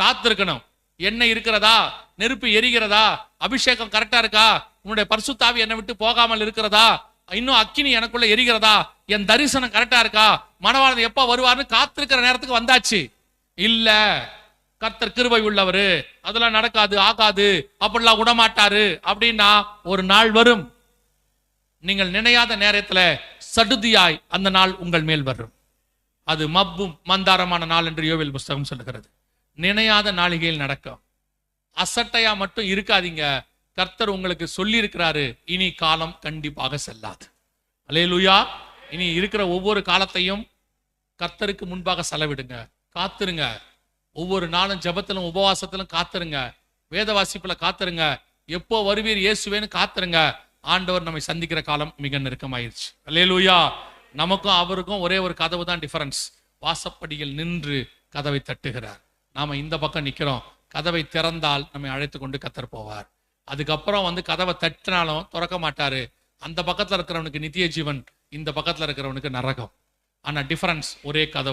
காத்திருக்கணும். எண்ணெய் இருக்கிறதா, நெருப்பு எரிகிறதா, அபிஷேகம் கரெக்டா இருக்கா, உன்னுடைய பரிசுத்தாவி என்னை விட்டு போகாமல் இருக்கிறதா, இன்னும் அக்கினி எனக்குள்ள எரிகிறதா, என் தரிசனம் கரெக்டா இருக்கா, மணவாளன் எப்ப வருவார்னு காத்திருக்கிற நேரத்துக்கு வந்தாச்சு. இல்ல, கர்த்தர் கிருபை உள்ளவரு, அதெல்லாம் நடக்காது ஆகாது, அப்படிலாம் விடமாட்டாரு அப்படின்னா ஒரு நாள் வரும். நீங்கள் நினையாத நேரத்துல சடுதியாய் அந்த நாள் உங்கள் மேல் வரும். அது மப்பும் மந்தாரமான நாள் என்று யோவேல் புஸ்தகம் சொல்லுகிறது. நினையாத நாளிகையில் நடக்கும். அசட்டையா மட்டும் இருக்காதீங்க. கர்த்தர் உங்களுக்கு சொல்லி இருக்கிறாரு, இனி காலம் கண்டிப்பாக செல்லாது. அல்லேலூயா. இனி இருக்கிற ஒவ்வொரு காலத்தையும் கர்த்தருக்கு முன்பாக செலவிடுங்க. காத்துருங்க. ஒவ்வொரு நாளும் ஜெபத்திலும் உபவாசத்திலும் காத்துருங்க. வேத வாசிப்புல காத்துருங்க. எப்போ வருவீர் இயேசுவேன்னு காத்துருங்க. ஆண்டவர் நம்மை சந்திக்கிற காலம் மிக நெருக்கமாயிருச்சு. அல்லேலூயா. நமக்கும் அவருக்கும் ஒரே ஒரு கதவு தான் டிஃபரன்ஸ். வாசப்படியில் நின்று கதவை தட்டுகிறார். நாம இந்த பக்கம் நிக்கிறோம். கதவை திறந்தால் நம்மை அழைத்து கொண்டு கர்த்தர் போவார். அதுக்கப்புறம் கதவை தட்டினாலும் திறக்க மாட்டாரு. அந்த பக்கத்துல இருக்கிறவனுக்கு நித்திய ஜீவன், இந்த பக்கத்துல இருக்கிறவனுக்கு நரகம். ஆனா டிஃபரன்ஸ் ஒரே கதவு.